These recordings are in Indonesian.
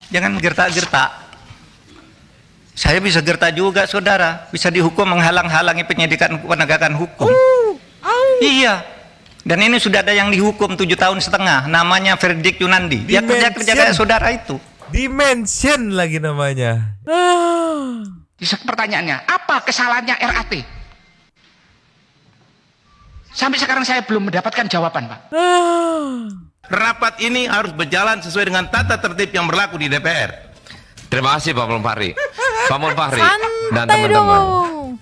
Jangan gertak-gertak. Saya bisa gertak juga, saudara. Bisa dihukum menghalang-halangi penyidikan penegakan hukum. Iya. Dan ini sudah ada yang dihukum 7,5 tahun. Namanya Verdik Yunandi. Dia kerja kayak saudara itu. Dimension lagi namanya. Pertanyaannya, apa kesalahannya RAT? Sampai sekarang saya belum mendapatkan jawaban, Pak. Rapat ini harus berjalan sesuai dengan tata tertib yang berlaku di DPR. Terima kasih Pak Mulfahri. Pak Mulfahri dan Santai teman-teman. dong.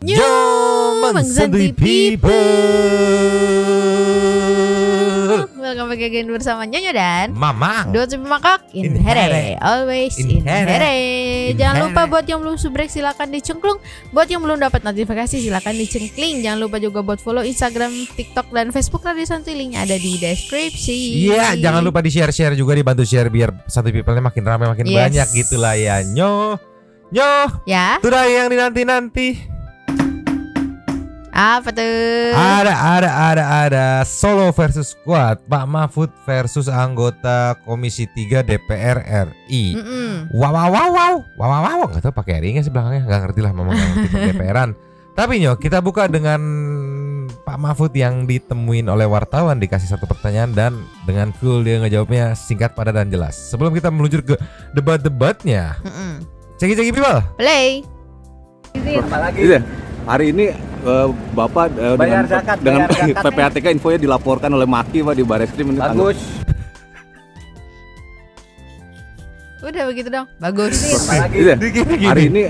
New Mengsantuy People. Welcome back again bersama Nyonya dan Mamang. Dua Cipi Makak in here, always in here. Jangan lupa buat yang belum subrek silakan dicengklung. Buat yang belum dapat notifikasi silakan dicengkling. Jangan lupa juga buat follow Instagram, TikTok dan Facebook Radio Santuy. Linknya ada di deskripsi. Iya, jangan lupa di share juga, dibantu share biar Santuy People-nya makin ramai makin banyak gitulah ya. Nyo. Ya. Sudah yang dinanti-nanti. Apa tuh? Ada Solo versus Squad, Pak Mahfud versus anggota Komisi 3 DPR RI. Wow. Nggak tahu pakai ringnya sih belakangnya, nggak ngerti lah, memang nggak ngerti DPR-an. Tapi Nyo, kita buka dengan Pak Mahfud yang ditemuin oleh wartawan, dikasih satu pertanyaan dan dengan cool dia ngejawabnya singkat, padat dan jelas. Sebelum kita meluncur ke debat-debatnya, ceki people. Play. Iya. Hari ini Bapak dengan PPATK infonya dilaporkan oleh Maki Pak di Bareskrim. Bagus. Udah begitu dong. Bagus. Iya. Hari ini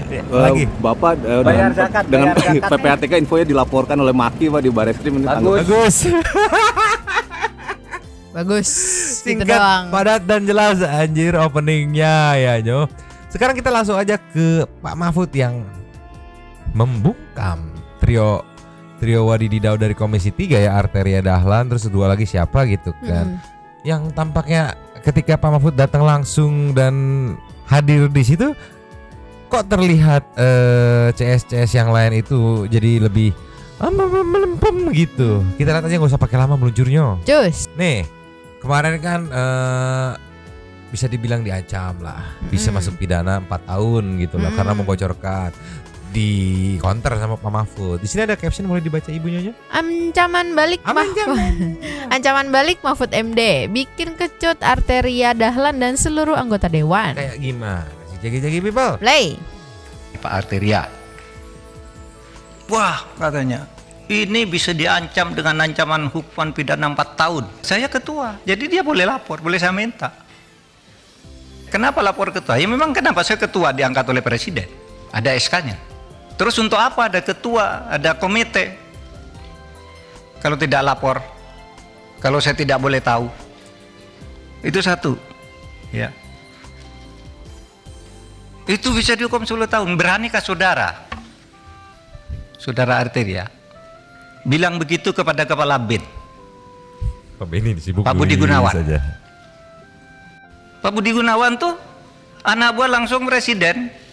Bapak dengan PPATK infonya dilaporkan oleh Maki Pak di Bareskrim. Bagus. Bagus. Gitu Singkat, doang. padat dan jelas anjir openingnya ya Nyo. Sekarang kita langsung aja ke Pak Mahfud yang membungkam trio Wadididau dari Komisi 3 ya, Arteria Dahlan, terus dua lagi siapa gitu kan. Yang tampaknya ketika Pak Mahfud datang langsung dan hadir di situ kok terlihat CS yang lain itu jadi lebih melempem gitu. Kita lihat aja, nggak usah pakai lama meluncurnya. Cus. Nih, kemarin kan bisa dibilang diancam lah, bisa masuk pidana 4 tahun gitu loh, karena membocorkan, di counter sama Pak Mahfud. Di sini ada caption, boleh dibaca ibunya? Ancaman balik Ancaman balik Mahfud MD bikin kecut Arteria Dahlan dan seluruh anggota dewan. Kayak gimana sih jagi-jagi people? Play. Pak Arteria. Wah, katanya ini bisa diancam dengan ancaman hukuman pidana 4 tahun. Saya ketua, jadi dia boleh lapor, boleh saya minta. Kenapa lapor ketua? Ya memang kenapa saya ketua diangkat oleh presiden, ada SK-nya. Terus untuk apa ada ketua, ada komite? Kalau tidak lapor, kalau saya tidak boleh tahu, itu satu, ya. Itu bisa dihukum 10 tahun. Beranikah saudara Arteria bilang begitu kepada kepala BIN, Pak Beni disibuk Pak Budi Gunawan saja. Pak Budi Gunawan tuh anak buah langsung presiden.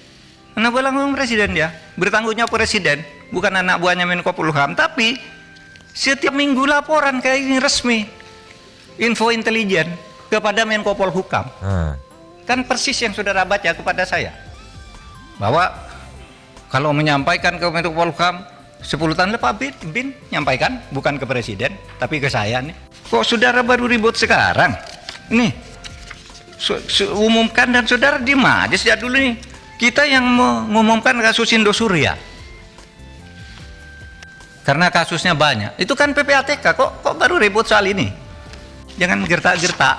Anak buah langsung presiden, dia bertanggung jawab presiden, bukan anak buahnya Menko Polhukam. Tapi setiap minggu laporan kayak ini resmi, info intelijen kepada Menko Polhukam. Kan persis yang saudara baca kepada saya, bahwa kalau menyampaikan ke Menko Polhukam 10 tahun lepas bin nyampaikan, bukan ke presiden tapi ke saya nih. Kok saudara baru ribut sekarang? Nih umumkan dan saudara diem aja sejak dulu nih. Kita yang mengumumkan kasus Indosuria karena kasusnya banyak. Itu kan PPATK, kok baru ribut soal ini? Jangan gertak-gertak.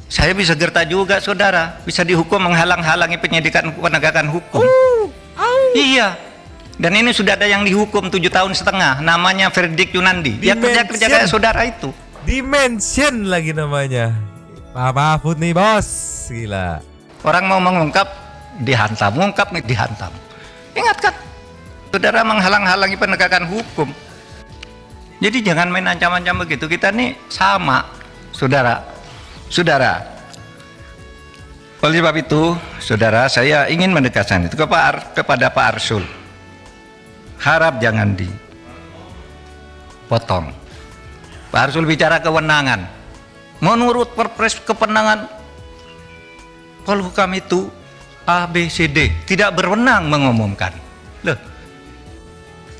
Saya bisa gertak juga, saudara. Bisa dihukum menghalang-halangi penyidikan penegakan hukum. Iya. Dan ini sudah ada yang dihukum 7,5 tahun. Namanya Verdik Yunandi. Dia kerja kayak saudara itu. Dimension lagi namanya. Pak Mahfud nih bos, gila. Orang mau mengungkap, dihantam. Mengungkap, dihantam. Ingat kan, saudara menghalang-halangi penegakan hukum. Jadi jangan main ancam-ancam begitu. Kita nih sama. saudara. Oleh sebab itu, saudara, saya ingin menegaskan itu kepada Pak Arsul. Harap jangan dipotong. Pak Arsul bicara kewenangan. Menurut Perpres kewenangan Polhukam itu A, B, C, D. Tidak berwenang mengumumkan. Loh,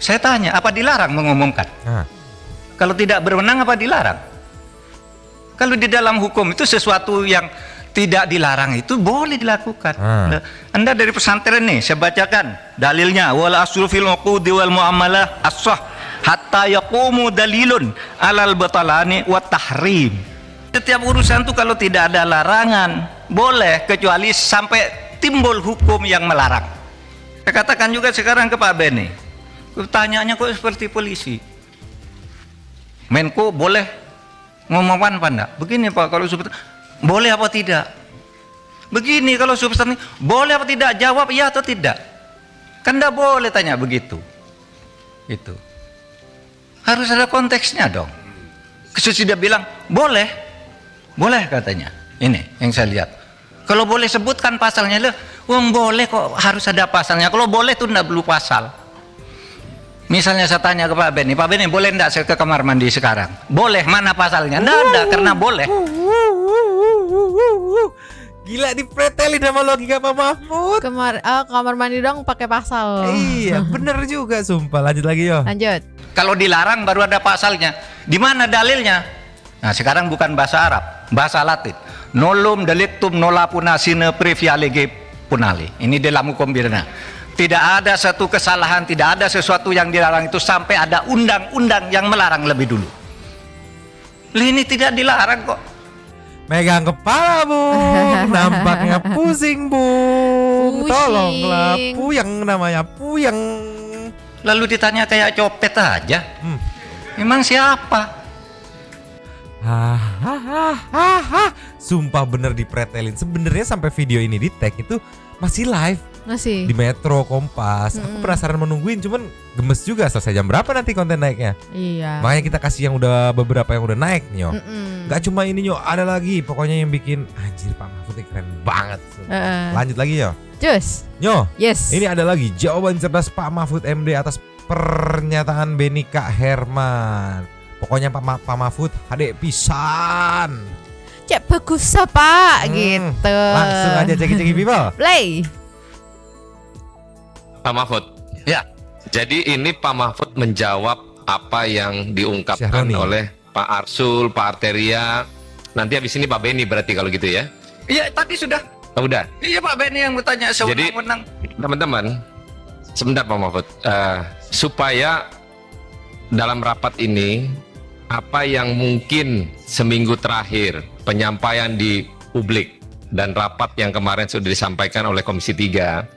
saya tanya, apa dilarang mengumumkan? Kalau tidak berwenang, apa dilarang? Kalau di dalam hukum itu sesuatu yang tidak dilarang itu boleh dilakukan. Anda dari pesantren nih, saya bacakan dalilnya. Wal aslu fil uqudi wal muamalah as-sah hatta yaqumu dalilun alal batalani wa tahrim. Setiap urusan itu kalau tidak ada larangan boleh, kecuali sampai timbul hukum yang melarang. Saya katakan juga sekarang ke Pak Beni, pertanyaannya kok seperti polisi. Menko boleh ngomongkan apa enggak? Begini Pak, kalau seperti boleh apa tidak? Begini kalau substansi boleh apa tidak? Jawab iya atau tidak. Kan enggak boleh tanya begitu. Itu harus ada konteksnya dong. Sesudah bilang boleh katanya. Ini yang saya lihat. Kalau boleh sebutkan pasalnya, loh, boleh kok harus ada pasalnya. Kalau boleh tuh enggak perlu pasal. Misalnya saya tanya ke Pak Beni, Pak Beni boleh enggak saya ke kamar mandi sekarang? Boleh, mana pasalnya? Enggak ada, karena boleh. Gila, dipretelin sama logika Pak Mahfud. Kamar mandi dong pakai pasal. Iya, bener juga sumpah. Lanjut lagi yo. Lanjut. Kalau dilarang baru ada pasalnya. Di mana dalilnya? Nah, sekarang bukan bahasa Arab, bahasa Latin. Nolum delictum nola punasine previa lege punali. Ini dalam hukum pidana. Tidak ada satu kesalahan, tidak ada sesuatu yang dilarang itu sampai ada undang-undang yang melarang lebih dulu. Ini tidak dilarang kok. Megang kepala Bung, nampaknya pusing Bung. Tolonglah, puyeng namanya, puyeng. Lalu ditanya kayak copet aja. Emang siapa? Sumpah bener dipretelin. Sebenarnya sampai video ini di tag itu masih live. Masih di Metro Kompas. Aku penasaran menungguin, cuman gemes juga selesai jam berapa nanti konten naiknya. Iya. Makanya kita kasih yang udah beberapa yang udah naik nih yo. Gak cuma ini yo, ada lagi pokoknya yang bikin anjir Pak Mahfud keren banget. Lanjut lagi yo. Cus. Yo. Yes. Ini ada lagi jawaban cerdas Pak Mahfud MD atas pernyataan Beni Kak Herman. Pokoknya Pak Mahfud hade pisan. Cek bagus Pak gitu. Langsung aja ceki-ceki people. Play. Pak Mahfud. Ya. Jadi ini Pak Mahfud menjawab apa yang diungkapkan Syahroni oleh Pak Arsul, Pak Arteria. Nanti habis ini Pak Beni berarti kalau gitu ya. Iya, tadi sudah. Oh, udah. Iya Pak Beni yang bertanya sewenang-wenang. Teman-teman, sebentar Pak Mahfud. Supaya dalam rapat ini apa yang mungkin seminggu terakhir penyampaian di publik dan rapat yang kemarin sudah disampaikan oleh Komisi 3.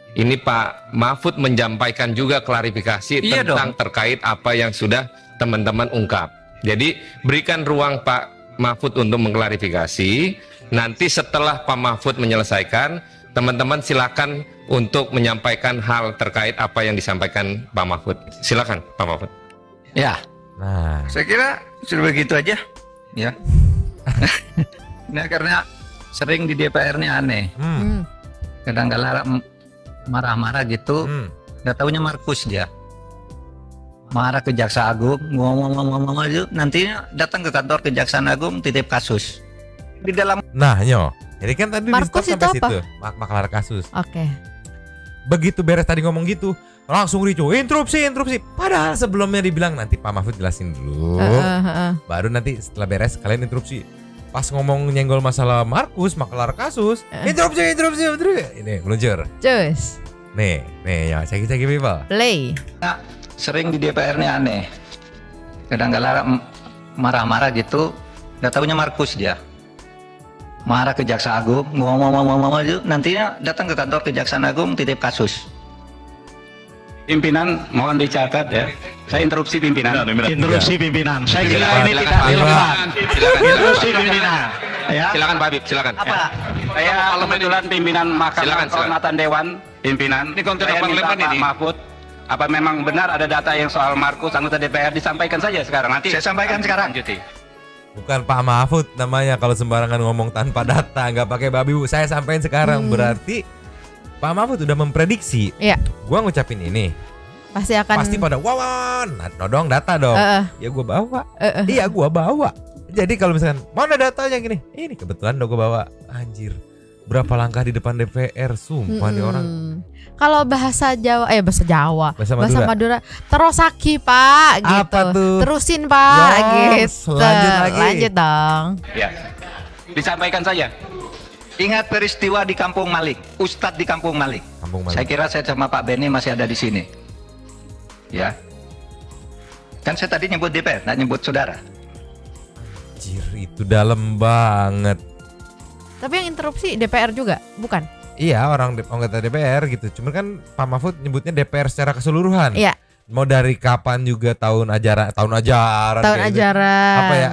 Ini Pak Mahfud menyampaikan juga klarifikasi tentang terkait apa yang sudah teman-teman ungkap. Jadi berikan ruang Pak Mahfud untuk mengklarifikasi. Nanti setelah Pak Mahfud menyelesaikan, teman-teman silakan untuk menyampaikan hal terkait apa yang disampaikan Pak Mahfud. Silakan Pak Mahfud. Ya. Nah, Saya kira sudah begitu aja. Ya. Nah, karena sering di DPR ini aneh. Kadang-kadang marah-marah gitu, nggak taunya Markus dia. Marah ke Jaksa Agung, ngomong aja, nantinya datang ke kantor Kejaksaan Agung titip kasus. Di dalam nyo. Jadi kan tadi Markus di stop sampai itu apa? situ. Maklar kasus. Oke. Begitu beres tadi ngomong gitu, langsung ricu, interupsi. Padahal sebelumnya dibilang nanti Pak Mahfud jelasin dulu. Baru nanti setelah beres kalian interupsi. Pas ngomong nyenggol masalah Markus, maklar kasus, interupsi. Ini meluncur. Cus. Nih ya, ceki people. Play. sering di DPR ini aneh. Kadang-kadang marah-marah gitu, nggak taunya Markus dia. Marah ke Jaksa Agung, ngomong aja, nantinya datang ke kantor Kejaksaan Agung titip kasus. Pimpinan mohon dicatat ya. Saya interupsi pimpinan. Interupsi pimpinan. Saya kira ini Silakan, tidak Pak Habib. relevan. Silakan. Interupsi pimpinan. Ya. Silakan Pak Habib, silakan. Apa? Saya kebetulan pimpinan Mahkamah Kehormatan Dewan, pimpinan. Ini konten Saya minta parlemen Pak ini. Mahfud, apa memang benar ada data yang soal Markus anggota DPR, disampaikan saja sekarang. Nanti Saya sampaikan sekarang. lanjuti. Bukan Pak Mahfud namanya kalau sembarangan ngomong tanpa data, nggak pakai babi bu. Saya sampaikan sekarang berarti Pak Mahfud udah memprediksi. Iya. Gua ngucapin ini. Pasti pada wawan, dong data dong. Ya gua bawa. Iya gua bawa. Jadi kalau misalkan mana datanya gini, ini kebetulan dong gua bawa. Anjir. Berapa langkah di depan DPR, sumpah nih orang. Kalau bahasa Jawa, Bahasa Madura, terosaki Pak, gitu. Apa tuh? Terusin Pak, Yos, gitu. lanjut dong. Ya. Disampaikan saja. Ingat peristiwa di Kampung Malik, Ustadz di Kampung Malik. Saya kira saya sama Pak Benny masih ada di sini. Ya. Kan saya tadi nyebut DPR, nggak nyebut saudara. Anjir, itu dalam banget. Tapi yang interupsi DPR juga, bukan? Iya, orang anggota DPR gitu. Cuman kan Pak Mahfud nyebutnya DPR secara keseluruhan. Iya. Mau dari kapan juga tahun ajaran apa ya,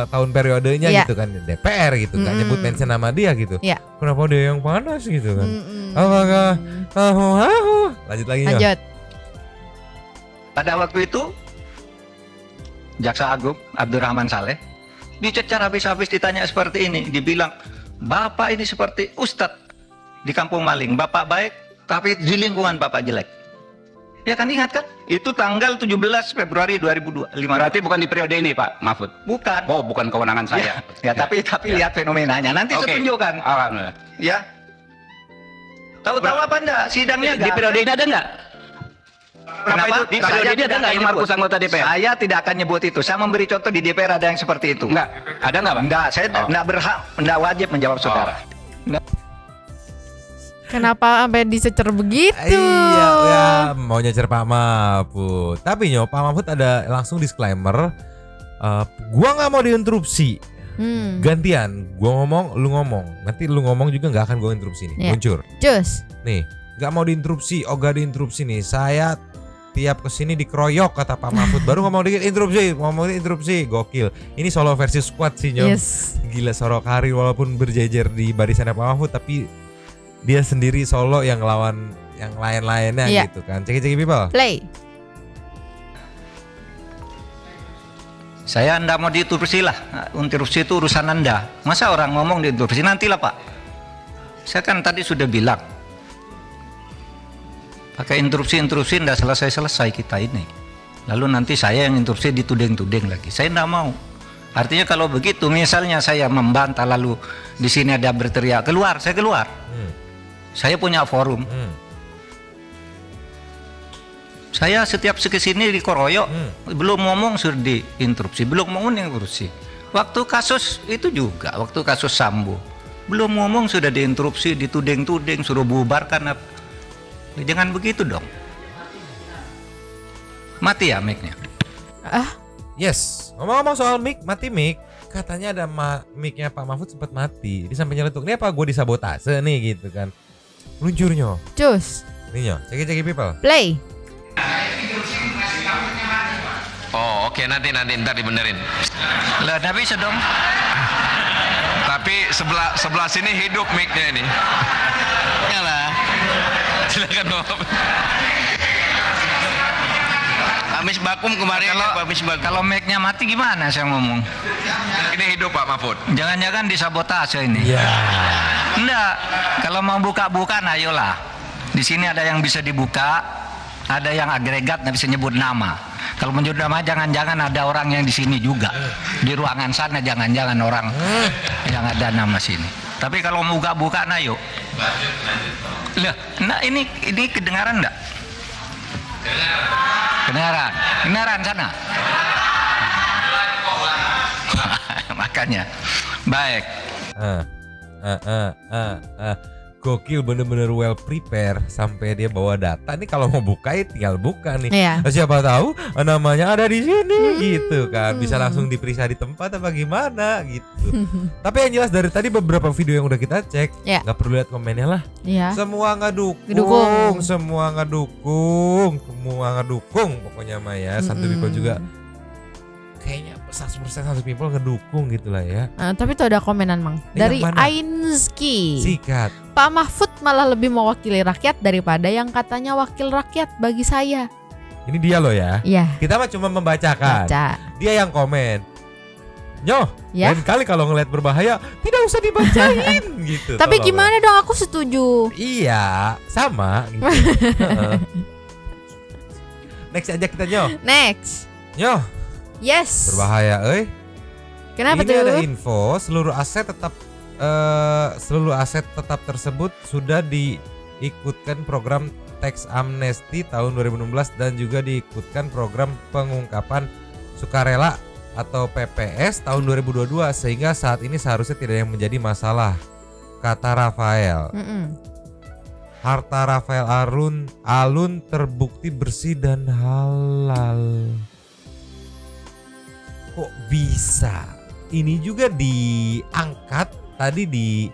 tahun periodenya gitu kan, DPR gitu, nggak nyebut mention nama dia gitu. Iya. Kenapa dia yang panas gitu kan? Apakah lanjut lagi ya. Lanjut. Pada waktu itu Jaksa Agung Abdurrahman Saleh dicecar habis-habis, ditanya seperti ini, dibilang Bapak ini seperti Ustadz di Kampung Maling, Bapak baik tapi di lingkungan Bapak jelek. Ya kan, ingat kan? Itu tanggal 17 Februari 2005. Berarti bukan di periode ini Pak Mahfud? Bukan. Oh, bukan kewenangan saya. Ya, tapi lihat fenomenanya. Nanti saya tunjukkan. Alhamdulillah. Ya. Tahu-tahu apa enggak? Sidangnya Di periode ini ada enggak? Kenapa? Di periode ini ada enggak yang Markus anggota DPR? Saya tidak akan nyebut itu. Saya memberi contoh di DPR ada yang seperti itu. Enggak. Ada enggak, Pak? Enggak, saya enggak berhak, enggak wajib menjawab saudara. Kenapa sampai dicecer begitu? Iya, ya, mau nyecer Pak Mahfud. Tapi Pak Mahfud ada langsung disclaimer. Gua nggak mau diinterupsi. Gantian, gua ngomong, lu ngomong. Nanti lu ngomong juga nggak akan gua interupsi nih. Muncul. Cus. Nih, nggak mau diinterupsi. Gak diinterupsi nih. Saya tiap kesini dikeroyok kata Pak Mahfud. Baru ngomong dikit interupsi, gokil. Ini solo versi squad sih Nyom. Yes. Gila, Sorok Hari walaupun berjejer di barisannya Pak Mahfud, tapi dia sendiri solo yang lawan yang lain-lainnya gitu kan. Ceki people. Play. Saya enggak mau diinterupsi lah. Interupsi itu urusan Anda. Masa orang ngomong diinterupsi, nantilah Pak. Saya kan tadi sudah bilang. Pakai interupsi enggak selesai-selesai kita ini. Lalu nanti saya yang interupsi dituding-tuding lagi. Saya enggak mau. Artinya kalau begitu, misalnya saya membantah lalu di sini ada berteriak, keluar, saya keluar. Saya punya forum. Saya setiap kesini dikoroyok, belum ngomong sudah diinterupsi, belum ngomong diinterupsi. Waktu kasus itu juga, waktu kasus Sambo, belum ngomong sudah diinterupsi, dituding-tuding, suruh bubarkan. Jangan begitu dong. Mati ya mic-nya. Yes, ngomong-ngomong soal mic, mati mic. Katanya ada mic-nya Pak Mahfud sempat mati. Dia sampai nyeletuk, ini apa gue disabotase nih gitu kan. Luncurnya. Cus. Nih Nyo, ceki people. Play. Oh, oke, nanti ntar dibenerin. Lah, tapi bisa dong. Tapi sebelah sini hidup mic-nya ini. Yalah. Silakan Bapak. Habis vakum kemarin kalau mic-nya mati gimana saya ngomong? Ini hidup Pak Mahfud. Jangan-jangan disabotase ini. Iya. Enggak. Kalau mau buka-bukaan ayolah. Di sini ada yang bisa dibuka, ada yang agregat nggak bisa nyebut nama. Kalau menyebut nama jangan-jangan ada orang yang di sini juga. Di ruangan sana jangan-jangan orang yang ada nama sini. Tapi kalau mau buka-bukaan ayo. Lah, nah ini kedengaran enggak? Kedengaran sana. Makanya baik. Gokil, bener-bener well prepare sampai dia bawa data. Nih kalau mau buka tinggal buka nih. Iya. Siapa tahu namanya ada di sini gitu kan. Bisa langsung diperiksa di tempat apa gimana gitu. Tapi yang jelas dari tadi beberapa video yang udah kita cek, nggak perlu lihat komennya lah. Iya. Semua ngedukung pokoknya mah ya. Satu people juga kayaknya 100% satu people ngedukung gitu lah ya. Tapi tuh ada komenan Mang dari Ainski. Sikat. Pak Mahfud malah lebih mewakili rakyat daripada yang katanya wakil rakyat bagi saya. Ini dia loh ya. Iya. Kita mah cuma membacakan. Baca. Dia yang komen. Nyoh, Ya. lain kali kalau ngelihat berbahaya tidak usah dibacain gitu. Tapi tolong. gimana dong, aku setuju. Iya, sama gitu. Heeh. Next aja kita Nyoh. Next. Nyoh, Yes. berbahaya Kenapa Ini tuh? ada info seluruh aset tetap tersebut sudah diikutkan program tax amnesty tahun 2016 dan juga diikutkan program pengungkapan sukarela atau PPS tahun 2022 sehingga saat ini seharusnya tidak yang menjadi masalah, kata Rafael. Harta Rafael Alun terbukti bersih dan halal. Kok bisa? Ini juga diangkat tadi di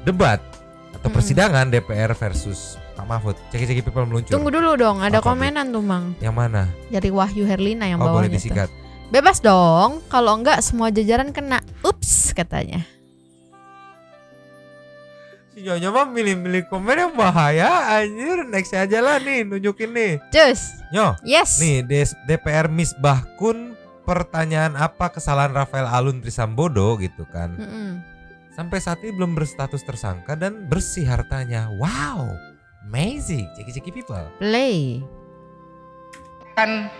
debat atau persidangan DPR versus Pak Mahfud. Ceki-ceki people meluncur. Tunggu dulu dong, ada Apa, komenan tuh Mang Yang mana? dari Wahyu Herlina yang Oh, boleh bawahnya tuh. disikat. Bebas dong, kalau enggak semua jajaran kena. Ups katanya. Si Nyonya mah milih-milih komen yang bahaya anjir. Next aja lah nih, nunjukin nih. Cus. Nyoh. Yes. Nih DPR Misbah Kun, pertanyaan apa kesalahan Rafael Alun Trisambodo gitu kan. Sampai saat ini belum berstatus tersangka dan bersih hartanya. Wow, amazing. Ceki-ceki people. Play. Kan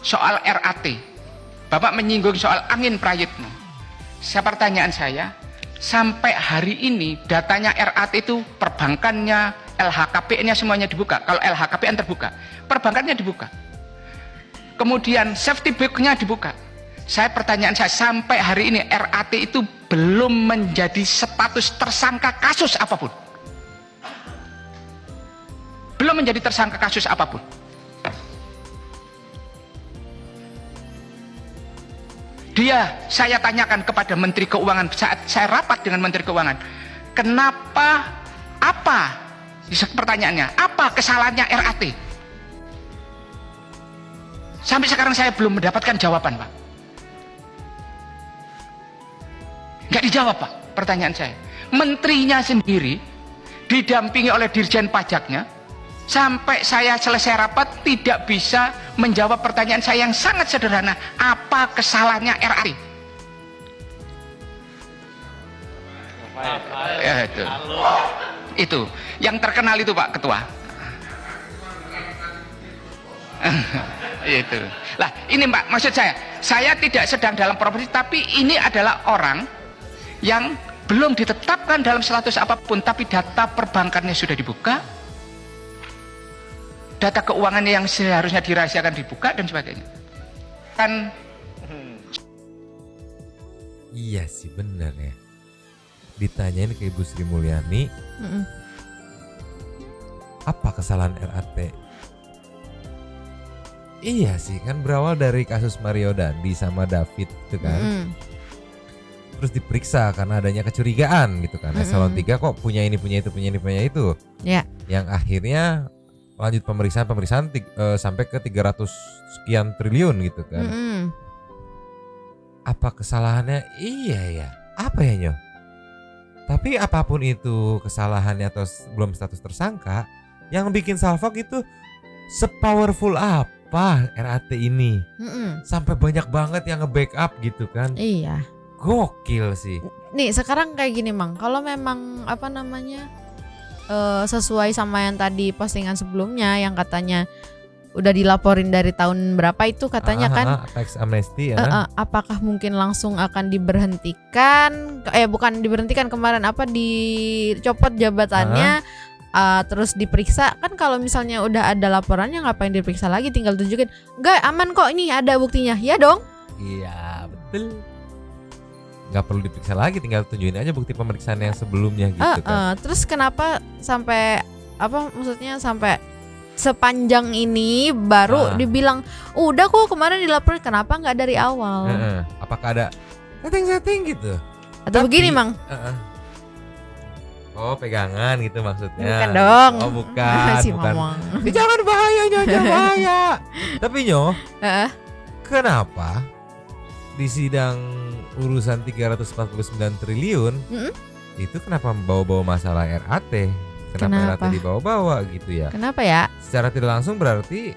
soal RAT. Bapak menyinggung soal angin Prayitno. Pertanyaan saya, sampai hari ini datanya RAT itu perbankannya, LHKPN-nya semuanya dibuka. Kalau LHKPN terbuka, perbankannya dibuka. Kemudian safety book-nya dibuka. Pertanyaan saya, sampai hari ini RAT itu belum menjadi status tersangka kasus apapun. Belum menjadi tersangka kasus apapun. Saya tanyakan kepada Menteri Keuangan saat saya rapat dengan Menteri Keuangan, pertanyaannya, apa kesalahannya RAT? Sampai sekarang saya belum mendapatkan jawaban, Pak. Nggak dijawab, Pak, pertanyaan saya. Menterinya sendiri didampingi oleh Dirjen Pajaknya, sampai saya selesai rapat tidak bisa menjawab pertanyaan saya yang sangat sederhana, apa kesalahannya RAT? Ya, itu yang terkenal itu Pak Ketua. Itu lah, ini Mbak, maksud saya tidak sedang dalam profesi, tapi ini adalah orang yang belum ditetapkan dalam status apapun, tapi data perbankannya sudah dibuka, data keuangannya yang seharusnya dirahasiakan dibuka dan sebagainya. Kan iya sih benar ya. Ditanyain ke Ibu Sri Mulyani, apa kesalahan RAT? Iya sih, kan berawal dari kasus Mario Dandi sama David itu kan. Terus diperiksa karena adanya kecurigaan gitu kan. Eselon 3 kok punya ini, punya itu, punya ini, punya itu. Ya. Yang akhirnya lanjut pemeriksaan sampai ke 300 sekian triliun gitu kan. Apa kesalahannya? Iya ya. Apa ya Nyoh? Tapi apapun itu kesalahannya atau belum status tersangka, yang bikin salfok itu sepowerful apa RAT ini? Sampai banyak banget yang nge-backup gitu kan. Iya. Gokil sih. Nih sekarang kayak gini Mang, kalau memang sesuai sama yang tadi postingan sebelumnya yang katanya udah dilaporin dari tahun berapa itu katanya kan tax amnesty ya. Apakah mungkin langsung akan diberhentikan? Bukan diberhentikan, kemarin dicopot jabatannya, terus diperiksa. Kan kalau misalnya udah ada laporannya ngapain diperiksa lagi, tinggal tunjukin enggak aman kok, ini ada buktinya. Ya dong. Iya betul. Nggak perlu diperiksa lagi, tinggal tunjukin aja bukti pemeriksaan yang sebelumnya gitu kan. Terus kenapa sampai sampai sepanjang ini baru dibilang udah kok kemarin dilaporin, kenapa nggak dari awal? Apakah ada setting gitu? Atau begini Mang? Oh pegangan gitu maksudnya? Bukan dong. Oh bukan. Si bukan. Mamang. Jangan bahaya Nyoh, jangan bahaya. Tapi Nyoh, kenapa di sidang urusan 349 triliun itu kenapa membawa-bawa masalah RAT? Kenapa Kenapa? RAT dibawa-bawa gitu ya? Kenapa ya? Secara tidak langsung berarti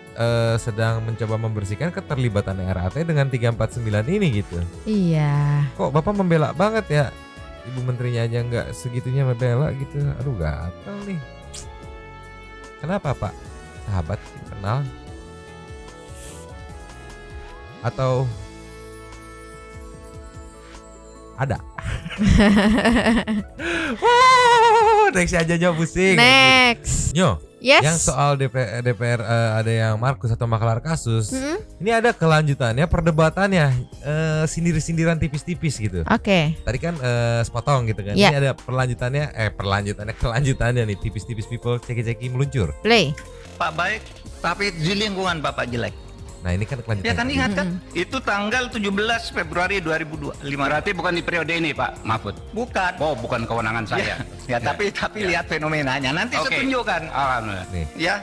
sedang mencoba membersihkan keterlibatan RAT dengan 349 ini gitu. Iya. Kok Bapak membela banget ya? Ibu menterinya aja nggak segitunya membela gitu. Aduh gatel nih. Kenapa Pak? Sahabat kenal? Atau ada? Next aja Nyo, pusing. Next. Nyo, Yes. yang soal DPR ada yang Markus atau maklar kasus. Mm-mm. Ini ada kelanjutannya, perdebatannya, sindir-sindiran tipis-tipis gitu. Oke. Tadi kan sepotong gitu kan. Iya. Ini ada kelanjutannya nih, tipis-tipis people ceki-ceki meluncur. Play. Pak baik, tapi di lingkungan Bapak jelek. Nah ini kan kelanjutannya. Ya kan ingat kan? Itu tanggal 17 Februari 2025. Berarti bukan di periode ini Pak Mahfud. Bukan. Oh, bukan kewenangan saya. Ya, tapi lihat fenomenanya. Nanti saya Oke. tunjukkan. Alhamdulillah. Nih. Ya.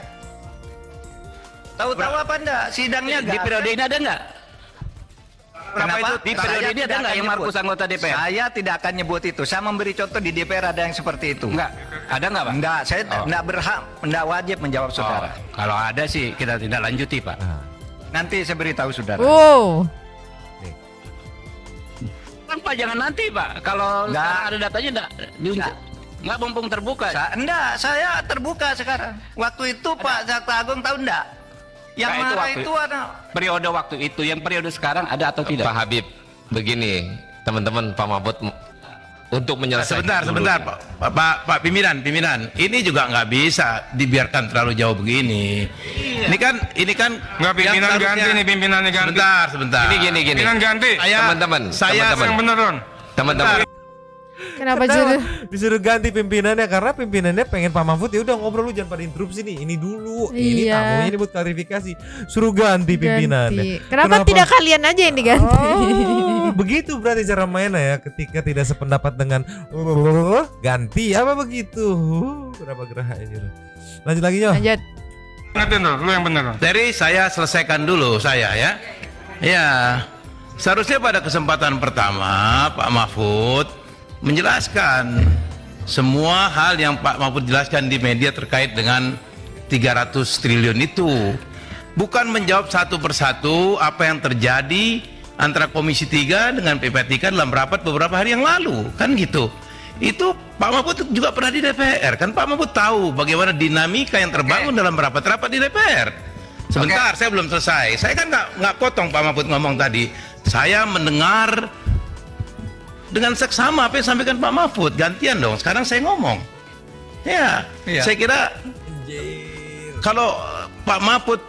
Tahu-tahu apa enggak? Sidangnya Di periode ini ada nggak? Kenapa? Di periode ini ada nggak yang Markus anggota DPR? Saya tidak akan nyebut itu. Saya memberi contoh di DPR ada yang seperti itu. Enggak. Ada nggak Pak? Enggak, saya Oh. enggak berhak, enggak wajib menjawab saudara. Kalau ada sih kita tidak lanjuti Pak. Nah, Nanti saya beritahu saudara. Wow. Kan Pak jangan nanti Pak. Kalau Nggak. ada datanya enggak nggak mumpung terbuka. Enggak, saya terbuka sekarang. Waktu itu Pak Jaksa Agung tahu enggak? Yang Nah, itu marah waktu- itu ada. Periode waktu itu, yang periode sekarang ada atau tidak? Pak Habib, begini teman-teman Pak Mahfud untuk menyelesaikan Sebentar Pak pimpinan. Ini juga nggak bisa dibiarkan terlalu jauh begini. Ini kan Nggak, pimpinan yang seharusnya- ganti nih, pimpinannya ganti. Sebentar. Ini gini. Pimpinan ganti. Teman-teman, Yang bener Ron. teman-teman. Kenapa jadi? disuruh ganti pimpinannya karena pimpinannya pengen Pak Mahfud ya udah ngobrol lu jangan pada interupsi nih. Ini dulu. Ini Iya. tamunya ini buat klarifikasi. Suruh ganti pimpinannya. Ganti. Kenapa tidak kalian aja yang diganti? Oh, begitu berarti cara mainnya ya ketika tidak sependapat dengan ganti apa begitu. Kenapa gerah aja. Lanjut lagi Nyo. Lanjut. Nanti Ron, lu yang bener Ron. Dari saya selesaikan dulu saya ya. Ya, seharusnya pada kesempatan pertama Pak Mahfud menjelaskan semua hal yang Pak Mahfud jelaskan di media terkait dengan 300 triliun itu. Bukan menjawab satu persatu apa yang terjadi antara Komisi 3 dengan PPATK dalam rapat beberapa hari yang lalu. Kan gitu. Itu Pak Mahfud juga pernah di DPR. Kan Pak Mahfud tahu bagaimana dinamika yang terbangun dalam rapat-rapat di DPR. Sebentar, saya belum selesai. Saya kan nggak potong Pak Mahfud ngomong tadi. Saya mendengar dengan seksama apa yang disampaikan Pak Mahfud. Gantian dong. Sekarang saya ngomong. Ya, saya kira kalau Pak Mahfud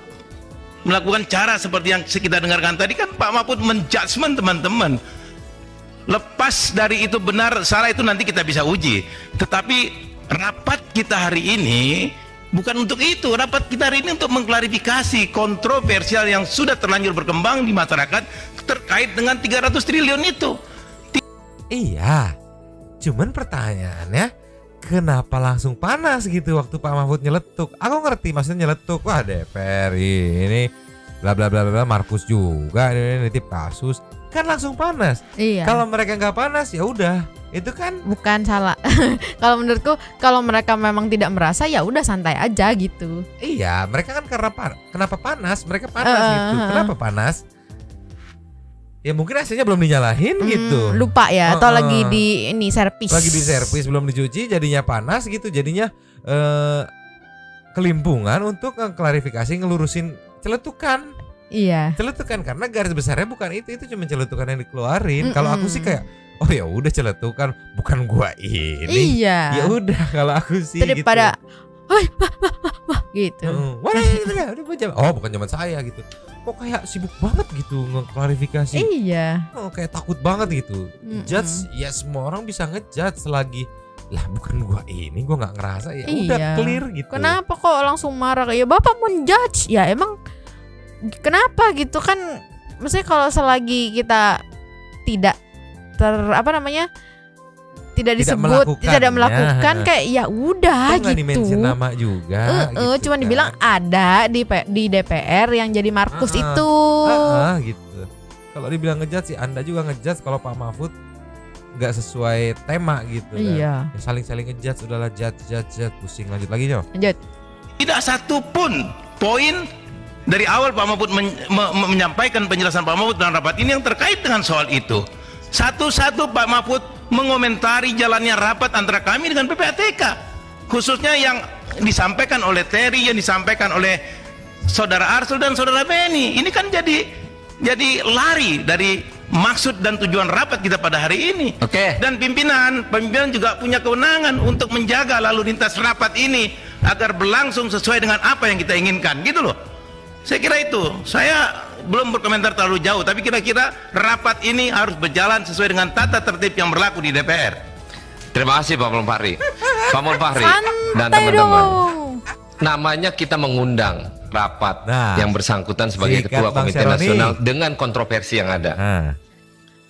melakukan cara seperti yang kita dengarkan tadi kan Pak Mahfud menjudgment teman-teman. Lepas dari itu benar salah itu nanti kita bisa uji. Tetapi rapat kita hari ini bukan untuk itu. Rapat kita hari ini untuk mengklarifikasi kontroversial yang sudah terlanjur berkembang di masyarakat terkait dengan 300 triliun itu. Iya. Cuman pertanyaannya kenapa langsung panas gitu waktu Pak Mahfud nyeletuk? Aku ngerti maksudnya nyeletuk. Wah DPR ini bla bla bla bla Markus juga ini nitip kasus. Kan langsung panas. Iya. Kalau mereka nggak panas ya udah. Itu kan Bukan salah. Kalau menurutku kalau mereka memang tidak merasa ya udah santai aja gitu. iya, mereka kan karena kenapa panas? Mereka panas gitu. Kenapa panas? Ya mungkin AC-nya belum dinyalain gitu. Lupa ya atau lagi di ini servis. Lagi di servis belum dicuci jadinya panas gitu. Jadinya kelimpungan untuk klarifikasi ngelurusin celetukan. Iya. Celetukan karena garis besarnya bukan itu cuma celetukan yang dikeluarin. Kalau aku sih kayak oh ya udah celetukan bukan gua ini. Iya. Ya udah kalau aku sih Daripada gitu. gitu. Wah, udah jam. Oh, bukan zaman saya gitu. Kok kayak sibuk banget gitu ngeklarifikasi. Iya. Oh, kayak takut banget gitu. Judge ya semua orang bisa ngejudge selagi lah bukan gua ini, gua nggak ngerasa ya udah Iya. clear gitu. Kenapa kok langsung marah? Ya Bapak menjudge. Ya emang kenapa gitu kan? Maksudnya kalau selagi kita tidak tidak disebut, tidak melakukan kayak ya udah nggak gitu. di-mention nama juga. Gitu Cuman kan. dibilang ada di DPR yang jadi Markus itu. Gitu. Kalau dibilang ngejudge sih Anda juga ngejudge kalau Pak Mahfud nggak sesuai tema gitu kan. Iya. Ya, saling-saling ngejudge, udahlah judge pusing, lanjut lagi Nyo. Lanjut. Tidak satu pun poin dari awal Pak Mahfud menyampaikan penjelasan Pak Mahfud dalam rapat ini yang terkait dengan soal itu. Satu-satu Pak Mahfud mengomentari jalannya rapat antara kami dengan PPATK, khususnya yang disampaikan oleh Terry, yang disampaikan oleh Saudara Arsul dan Saudara Beni. Ini kan jadi lari dari maksud dan tujuan rapat kita pada hari ini. Oke. Dan pimpinan juga punya kewenangan untuk menjaga lalu lintas rapat ini agar berlangsung sesuai dengan apa yang kita inginkan, gitu loh. Saya kira itu. Saya belum berkomentar terlalu jauh, tapi kira-kira rapat ini harus berjalan sesuai dengan tata tertib yang berlaku di DPR. Terima kasih Pak Mulfahri. Pak Mulfahri dan Santai teman-teman. dong. Namanya kita mengundang rapat Nah, yang bersangkutan sebagai sikat Ketua Bang Komite Syaroni. Nasional dengan kontroversi yang ada.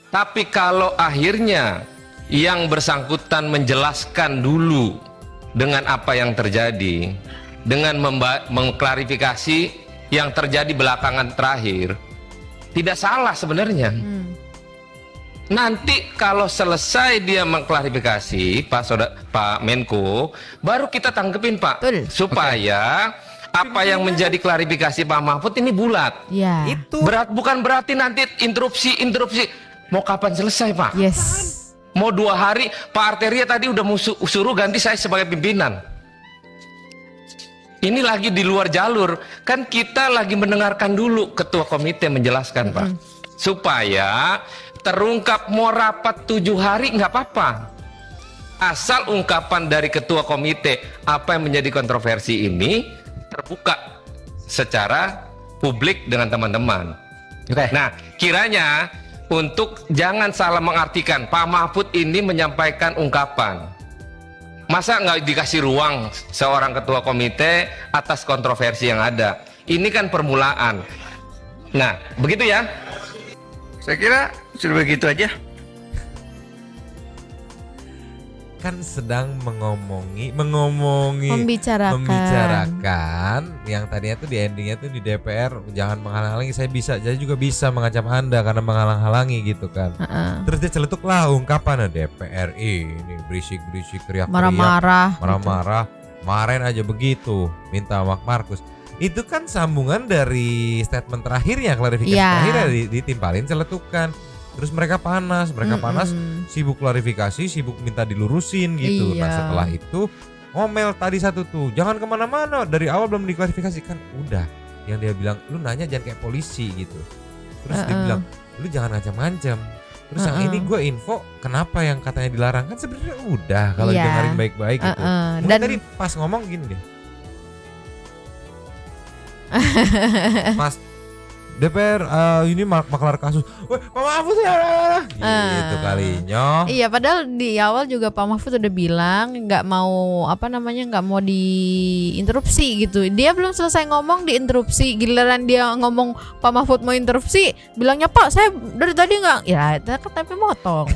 Tapi kalau akhirnya yang bersangkutan menjelaskan dulu dengan apa yang terjadi, dengan mengklarifikasi yang terjadi belakangan terakhir, tidak salah sebenarnya. Nanti kalau selesai dia mengklarifikasi, Pak Menko, baru kita tanggepin Pak, supaya apa yang menjadi klarifikasi Pak Mahfud ini bulat. Ya. Bukan berarti nanti interupsi. Mau kapan selesai Pak? Yes. Mau 2 hari? Pak Arteria tadi udah suruh ganti saya sebagai pimpinan. Ini lagi di luar jalur. Kan kita lagi mendengarkan dulu ketua komite menjelaskan Pak. Supaya terungkap mau rapat 7 hari nggak apa-apa. Asal ungkapan dari ketua komite apa yang menjadi kontroversi ini terbuka secara publik dengan teman-teman. Nah, kiranya untuk jangan salah mengartikan Pak Mahfud ini menyampaikan ungkapan. Masa nggak dikasih ruang seorang ketua komite atas kontroversi yang ada? Ini kan permulaan. Nah, begitu ya? Saya kira sudah begitu aja. Kan sedang membicarakan yang tadinya tuh di endingnya tuh di DPR jangan menghalang-halangi, saya juga bisa mengancam Anda karena menghalang-halangi gitu kan. Terus dia celetuk lah ungkapan DPR ini berisik-berisik teriak-teriak Marah-marah. Kemarin aja begitu minta Mark Markus. Itu kan sambungan dari statement terakhirnya, klarifikasi terakhirnya ditimpalin celetukan. Terus mereka panas, sibuk klarifikasi, sibuk minta dilurusin gitu. Nah setelah itu ngomel tadi satu tuh, jangan kemana-mana, dari awal belum diklarifikasi kan udah. Yang dia bilang, lu nanya jangan kayak polisi gitu. Terus dia bilang, lu jangan ngancam-ngancam. Terus yang ini gue info, kenapa yang katanya dilarang, kan sebenarnya udah kalau didengarin baik-baik gitu. Dan tadi pas ngomong gini deh, Mas DPR ini maklar kasus, Pak Mahfud ya, gitu kalinya. Iya, padahal di awal juga Pak Mahfud udah bilang nggak mau nggak mau diinterupsi gitu. Dia belum selesai ngomong diinterupsi, giliran dia ngomong Pak Mahfud mau interupsi, bilangnya Pak saya dari tadi nggak, ya tapi motong.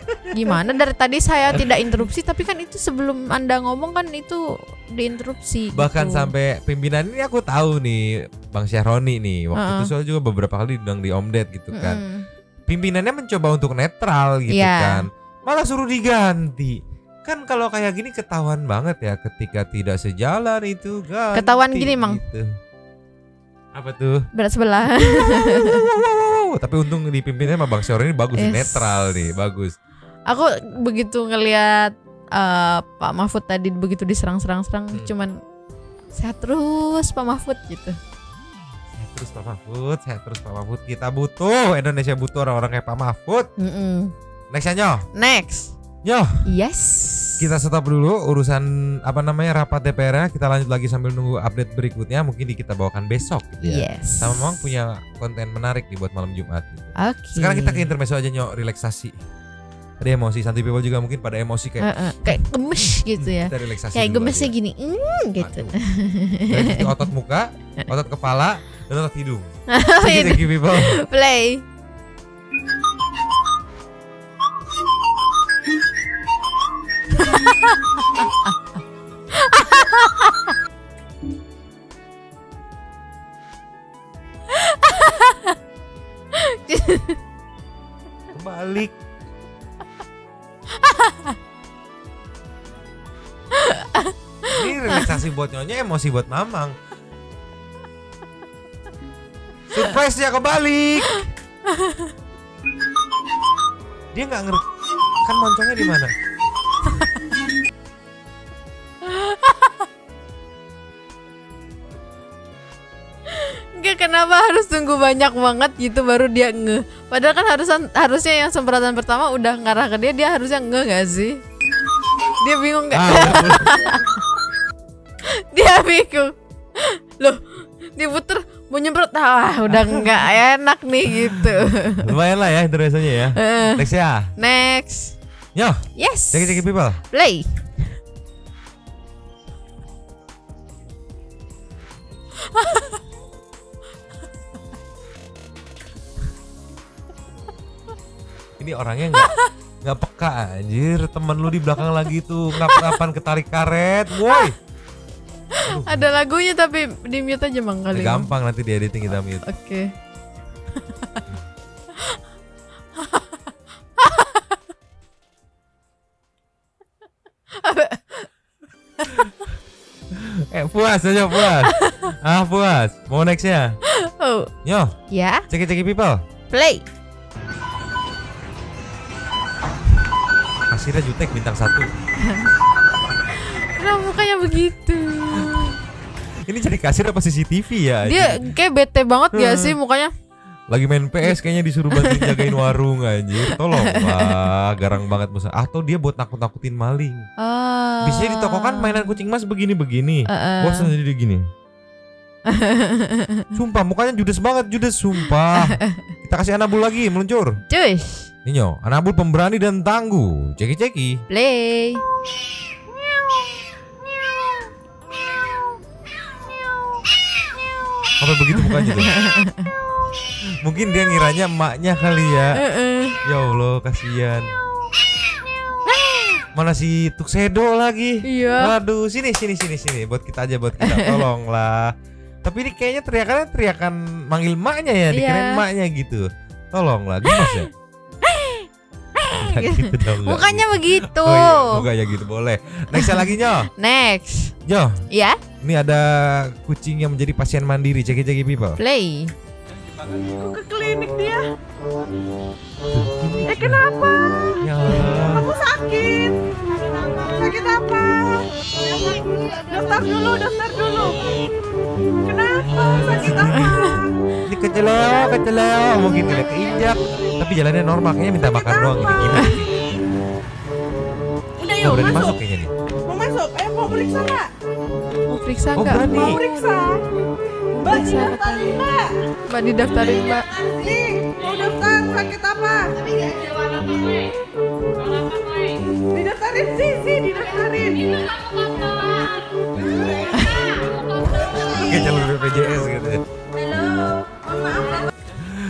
Gimana dari tadi saya tidak interupsi, tapi kan itu sebelum Anda ngomong kan itu diinterupsi. Bahkan gitu. sampai pimpinan ini aku tahu nih Bang Syaroni nih waktu itu soal juga beberapa kali diundang di Omdet gitu kan. Pimpinannya mencoba untuk netral gitu kan, malah suruh diganti. Kan kalau kayak gini ketahuan banget ya ketika tidak sejalan itu ganti. Ketahuan gini Mang. Gitu. Apa tuh? Berat sebelah. Tapi untung dipimpinnya sama Bang Syaroni bagus, netral nih, bagus. Aku begitu ngelihat Pak Mahfud tadi begitu diserang-serang, cuman sehat terus Pak Mahfud gitu. Sehat terus Pak Mahfud. Kita butuh, Indonesia butuh orang-orang kayak Pak Mahfud. Next aja. Next. Yo. Yes. Kita stop dulu urusan rapat DPR-nya. Kita lanjut lagi sambil nunggu update berikutnya. Mungkin kita bawakan besok gitu ya. Yes. Sama memang punya konten menarik nih buat malam Jumat gitu. Oke. Sekarang kita ke intermezzo aja Nyok, relaksasi. Ada emosi, Santuy People juga mungkin pada emosi kayak gemes gitu ya. Kita relaksasi kayak dulu gemesnya aja. gini, gitu. Dari otot muka, otot kepala, dan otot hidung. Thank you people. Play. Kebalik. Ini relaksasi buat Nyonya, emosi buat Mamang. Surprise-nya kebalik. Dia nggak ngerti kan moncongnya di mana. Enggak, kenapa harus tunggu banyak banget gitu baru dia nge. Padahal kan harusnya yang semprotan pertama udah ngarah ke dia harusnya nge gak sih? Dia bingung gak? Dia bingung. Loh, diputer mau nyemprot, udah nggak enak nih gitu. Lumayan lah ya intervensinya ya. Next ya. Next. Yo. Yes. Ceki people. Play. Ini orangnya nggak peka anjir. Temen lu di belakang lagi tuh ngap-ngapan ketarik karet, woi. Ada lagunya tapi di mute aja Mang kali. Gampang nanti di editing kita mute. Oke. Puas aja puas. Puas. Mau nextnya? Oh. Yo. Ya. Ceki people. Play. Kasirnya jutek bintang 1. Kenapa mukanya begitu? Ini jadi kasir apa CCTV ya? Dia kayak bete banget gak sih mukanya? Lagi main PS kayaknya disuruh bantuin jagain warung anjir. Tolong lah, garang banget musa. Atau dia buat nakut-nakutin maling. Biasanya di toko kan mainan kucing mas begini-begini. Bosan jadi gini. Sumpah mukanya judes banget, judes sumpah. Kita kasih Anabul lagi meluncur. Cuy. Ninyo, Anabul pemberani dan tangguh. Ceki. Play. Apa begitu mukanya tuh? Mungkin dia ngiranya emaknya kali ya. Ya Allah kasihan. Mana si Tuxedo lagi? Iya. Waduh, sini. Buat kita aja, buat kita. Tolonglah. Tapi ini kayaknya teriakan manggil emaknya ya, dikirain emaknya gitu. Tolonglah, Dimas ya. Gitu dong, mukanya gitu. begitu. Oh iya, mukanya gitu boleh. Next lagi Nyo. Next. Nyo. Ya. Ini ada kucing yang menjadi pasien mandiri. Ceki people. Play. Kok ke klinik dia? Kenapa? Ya Allah. Kamu sakit? Sakit apa? Daftar dulu. Kenapa? Sakit apa? Ini keceleo, mungkin kena keinjak. Tapi jalannya normal, kayaknya minta makan doang ini gimana? Udah yuk, berani masuk. masuk kayaknya nih. Mau masuk? Mau periksa nggak? Mau periksa Oh, nggak? berani. Mau periksa? Mbak didaftarin Mbak. Mbak didaftarin Mbak. Nih, mau daftar sakit apa? Didaftarin sih, didaftarin. Kayak jalur BPJS gitu ya. Halo, mohon maaf.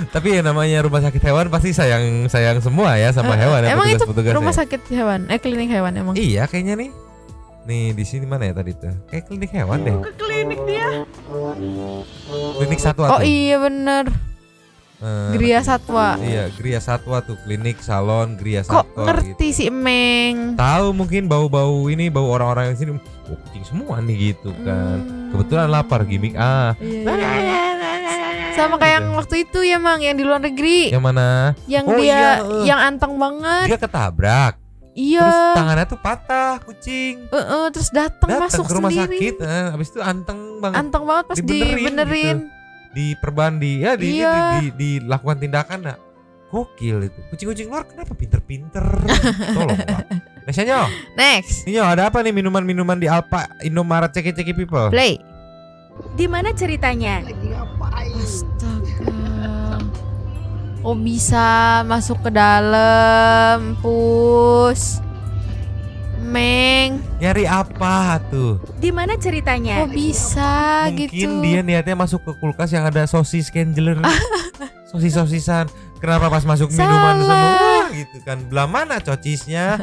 Tapi yang namanya rumah sakit hewan pasti sayang semua ya sama hewan ya, Emang itu petugas-petugasnya. rumah sakit hewan, klinik hewan emang. Iya kayaknya nih. Nih di sini mana ya tadi tuh? Kayak klinik hewan deh. Ke klinik dia. Klinik satwa Oh tuh. iya bener. Gria Satwa. Iya, Gria Satwa tuh, klinik, salon, Gria Kok Satwa. ngerti gitu. si Emeng? Tahu mungkin bau-bau ini, bau orang-orang yang sini. Oh, kucing semua nih gitu kan. Kebetulan lapar gimmick. Iya. Sama kayak yang waktu itu ya Mang, yang di luar negeri. Yang mana? Yang Oh, dia iya, yang anteng banget. Dia ketabrak. Iya. Terus tangannya tuh patah kucing. Terus datang masuk ke rumah sendiri. sakit. Habis itu anteng banget. Anteng banget pas dibenerin. Gitu. Diperbandi ya, Iya. dilakukan tindakan. Nah, gokil itu. Kucing-kucing luar kenapa pinter-pinter? Tolong lah. Next. Ini ada apa nih minuman-minuman di Alfa Indomaret Ceki people? Play. Di mana ceritanya? Astaga. Kok bisa masuk ke dalam, Pus? Meng. Nyari apa tuh? Di mana ceritanya? Kok bisa Mungkin gitu? dia niatnya masuk ke kulkas yang ada sosis Kenjeler. Sosis-sosisan. Kenapa pas masuk minuman semua gitu kan? Belah mana cocisnya?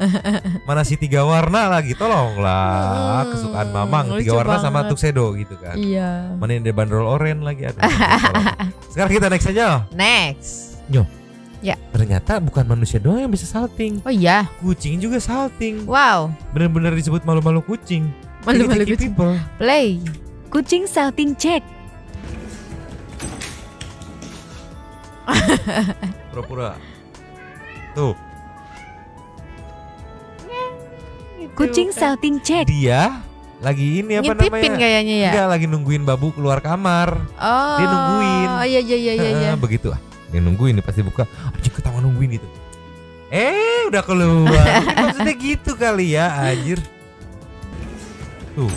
Mana si 3 warna lagi? Tolonglah. Kesukaan Mamang 3 warna sama Tuxedo gitu kan. Iya. Mana yang ada bandrol oranye lagi ada. Sekarang kita next aja. Next. Yo. Ya. Ternyata bukan manusia doang yang bisa salting. Oh iya. Kucing juga salting. Wow. Benar-benar disebut malu-malu kucing. Malu-malu Ciki-ciki kucing. people. Play. Kucing salting cek. Pura-pura. Tuh. Kucing salting cek. Dia lagi ini apa Ngintipin namanya? kayaknya ya. Enggak, lagi nungguin babu keluar kamar. Oh. Dia nungguin. Oh iya iya iya iya. Begitu dia nungguin, dia pasti buka. Anjing ketawa nungguin itu. Udah keluar. Maksudnya gitu kali ya, anjir. Tuh.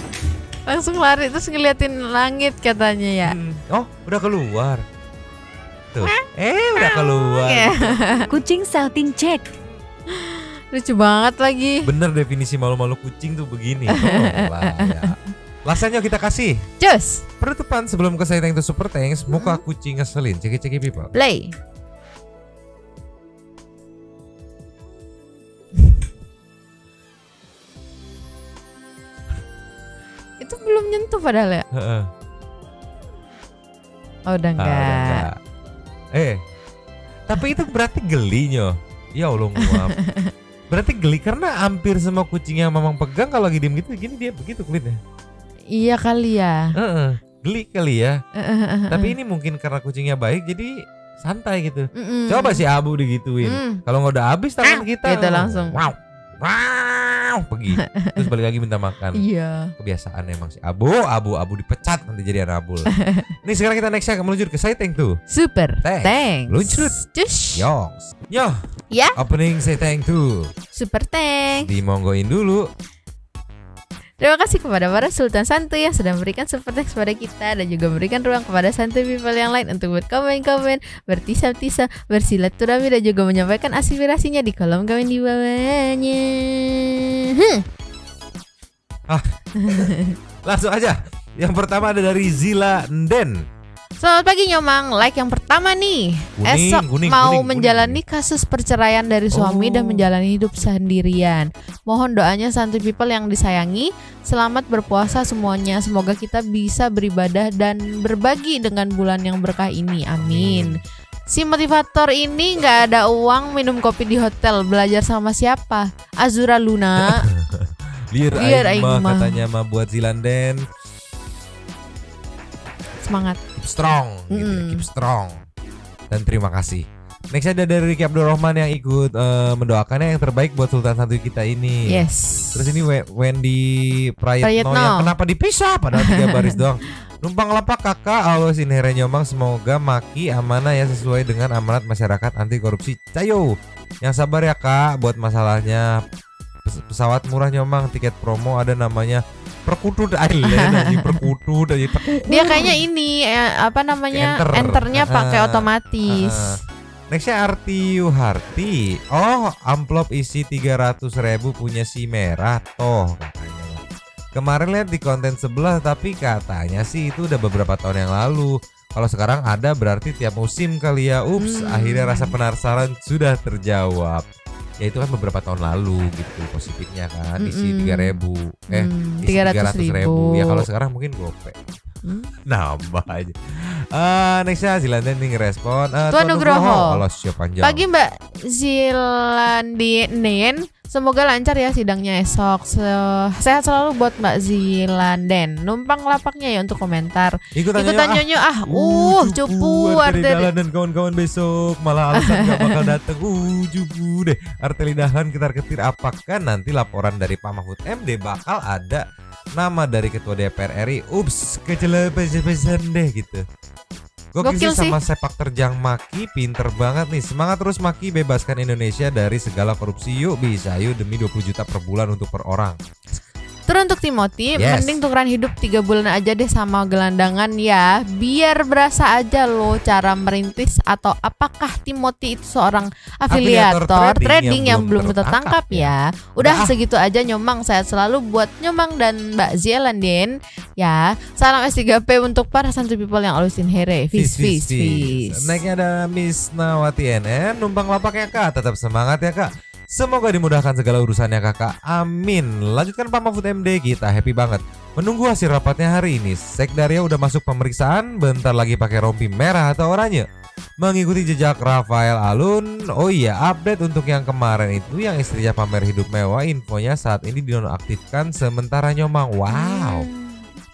Langsung lari terus ngeliatin langit katanya ya. Oh, udah keluar. Tuh. Udah keluar. Kucing salting cek. Lucu banget lagi. Bener definisi malu-malu kucing tuh begini. Tolonglah ya. Lasannya kita kasih. Cus. Penutupan sebelum ke Say Thank to Super Thanks. Muka kucing ngeselin. Ceki-ceki people. Play. Itu belum nyentuh padahal ya. Heeh. Oh udah enggak. Tapi itu berarti geli nyo. Ya Allah nguap. Berarti geli karena hampir semua kucing yang mamang pegang kalau lagi diem gitu gini dia begitu kulitnya. Iya kali ya. Geli kali ya. Tapi ini mungkin karena kucingnya baik jadi santai gitu. Coba si Abu digituin. Kalau nggak udah habis tangan kita. Gitu langsung. Wow. Pergi. Terus balik lagi minta makan. Iya. Kebiasaan emang si Abu dipecat nanti jadi Arabul. Nih sekarang kita next ya meluncur ke Say Thank to Super Thanks. Luncur. Cus. Yongs. Yo. Ya. Opening Say Thank to Super Thanks. Dimonggoin dulu. Terima kasih kepada para Sultan Santuy yang sudah memberikan super thanks kepada kita dan juga memberikan ruang kepada santuy people yang lain untuk berkomen-komen, bertisam-tisam, bersilaturahmi dan juga menyampaikan aspirasinya di kolom komen di bawahnya. Langsung aja. Yang pertama ada dari Zila Nden. Selamat pagi Nyomang, like yang pertama nih. Esok mau menjalani kasus perceraian dari suami dan menjalani hidup sendirian. Mohon doanya santuy people yang disayangi. Selamat berpuasa semuanya. Semoga kita bisa beribadah dan berbagi dengan bulan yang berkah ini. Amin. Si motivator ini nggak ada uang minum kopi di hotel. Belajar sama siapa? Azura Luna. Biar Aing mah katanya mah buat Zilanden. Semangat. Keep strong gitu ya, keep strong. Dan terima kasih. Next ada dari Ricky Abdurrahman yang ikut mendoakannya yang terbaik buat Sultan Santuy kita ini. Yes. Terus ini Wendy Prayetno yang kenapa dipisah padahal 3 baris doang. Numpang lapak kakak always in here Nyomang, semoga maki amanah ya sesuai dengan amanat masyarakat anti korupsi. Cayo. Yang sabar ya kak buat masalahnya. Pesawat murah Nyomang, tiket promo ada namanya Perkutut Island aja, Perkutut aja. Dia kayaknya ini apa namanya? Enternya pakai otomatis. Nextnya Arti Yuharti. Oh, amplop isi 300.000 punya si merah toh katanya. Kemarin lihat di konten sebelah tapi katanya sih itu udah beberapa tahun yang lalu. Kalau sekarang ada berarti tiap musim kali ya. Ups, akhirnya rasa penasaran sudah terjawab. Ya itu kan beberapa tahun lalu gitu positifnya kan isi 3.000 isi 300.000. Ya kalau sekarang mungkin gope. Nambah aja. Nextnya Zilanden nih ngerespon Tuan Nugroho. Kalau siapa panjang. Pagi Mbak Zilanden. Semoga lancar ya sidangnya esok. Sehat selalu buat Mbak Zilanden. Numpang lapaknya ya untuk komentar. Ikutan nyonya cupu Arteli dan kawan-kawan besok malah alasan gak bakal dateng. Cupu deh Arteli Dahlan ketar-ketir. Apakah nanti laporan dari Pak Mahfud MD bakal ada nama dari Ketua DPR RI? Ups, kecelakaan deh gitu. Gokil sih sama sepak terjang Maki, pinter banget nih. Semangat terus Maki, bebaskan Indonesia dari segala korupsi. Yuk bisa, yuk demi 20 juta per bulan untuk per orang. Terus untuk Timothy, mending tukeran hidup 3 bulan aja deh sama gelandangan ya. Biar berasa aja loh cara merintis. Atau apakah Timothy itu seorang afiliator trading yang belum tertangkap ya. Udah segitu aja Nyomang. Sehat selalu buat Nyomang dan Mbak Zilanden ya. Salam S3P untuk para santuy people yang always in here. Fis. Naiknya ada Miss Nawati NN. Numpang lapaknya kak, tetap semangat ya kak. Semoga dimudahkan segala urusannya kakak. Amin. Lanjutkan Pak Mahfud MD, kita happy banget menunggu hasil rapatnya hari ini. Sekdaria udah masuk pemeriksaan, bentar lagi pakai rompi merah atau oranye. mengikuti jejak Rafael Alun. Oh iya, update untuk yang kemarin itu yang istrinya pamer hidup mewah, infonya saat ini dinonaktifkan sementara Nyomang. Wow.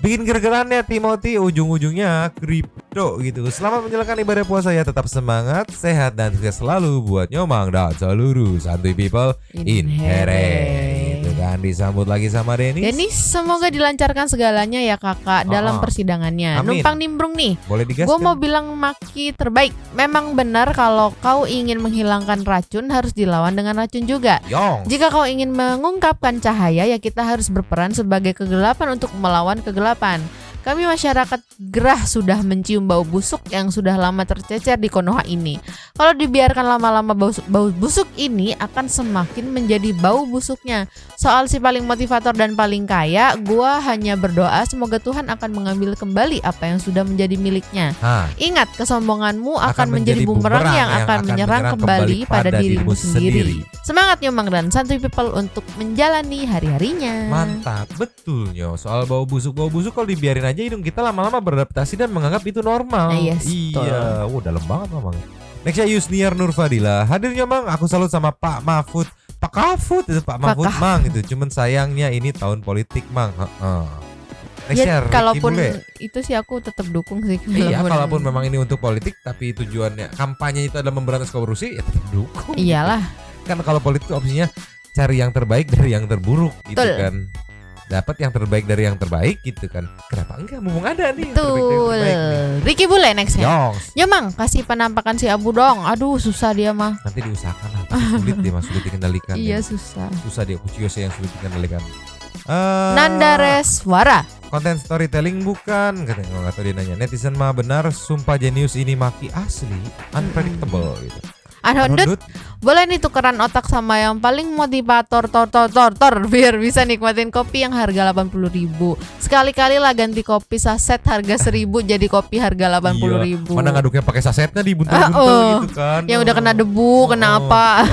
Bikin gergeran ya Timothy, ujung-ujungnya kripto gitu. Selamat menjalankan ibadah puasa ya, tetap semangat, sehat dan sukses selalu buat Nyomang dan seluruh santuy people in here. Itu kan disambut lagi sama Denis. Denis, semoga dilancarkan segalanya ya kakak dalam persidangannya. Amin. Numpang nimbrung nih. Boleh digas. Gue mau bilang Maki terbaik. Memang benar kalau kau ingin menghilangkan racun harus dilawan dengan racun juga. Yong. Jika kau ingin mengungkapkan cahaya ya kita harus berperan sebagai kegelapan untuk melawan kegelapan. Kami masyarakat gerah sudah mencium bau busuk yang sudah lama tercecer di Konoha ini. Kalau dibiarkan lama-lama bau busuk ini akan semakin menjadi bau busuknya. Soal si paling motivator dan paling kaya, gua hanya berdoa semoga Tuhan akan mengambil kembali apa yang sudah menjadi miliknya. Ingat, kesombonganmu akan menjadi bumerang yang akan menyerang kembali pada dirimu sendiri. Semangat Nyomang dan santuy people untuk menjalani hari-harinya. Mantap, betul Nyo. Soal bau busuk kalau dibiarin aja hidung kita lama-lama beradaptasi dan menganggap itu normal. Yes, iya, dalam banget Mamang. Nextnya Yusniar Nurfadila. Hadir Nyomang, aku salut sama Pak Mahfud. Pak Mahfud itu Pak Mahfud Mang itu. Cuman sayangnya ini tahun politik Mang. Ya, kalaupun itu sih aku tetap dukung sih. Iya, kalaupun memang ini untuk politik tapi tujuannya kampanye itu adalah memberantas korupsi, ya tetap dukung. Iyalah. Kan kalau politik opsinya cari yang terbaik dari yang terburuk gitu kan. Dapat yang terbaik dari yang terbaik gitu kan. Kenapa enggak? Mumpung ada nih. Betul. Ricky Bule nextnya. Nyomang kasih penampakan si Abu dong. Aduh susah dia mah. Nanti diusahakan lah. Sulit dia mah, sulit dikendalikan. Iya susah. Susah dia Kuchiyose yang sulit dikendalikan. Nanda Reswara. Konten storytelling bukan, katanya nggak tahu dia nanya. Netizen mah benar, sumpah jenius ini Maki asli, unpredictable gitu. Anhondut, boleh nih tukeran otak sama yang paling motivator tor biar bisa nikmatin kopi yang harga 80.000. Sekali-kali lah ganti kopi saset harga 1.000 jadi kopi harga 80.000. Mana ngaduknya pakai sasetnya dibuntel-buntel gitu kan. Yang udah kena debu, kena apa?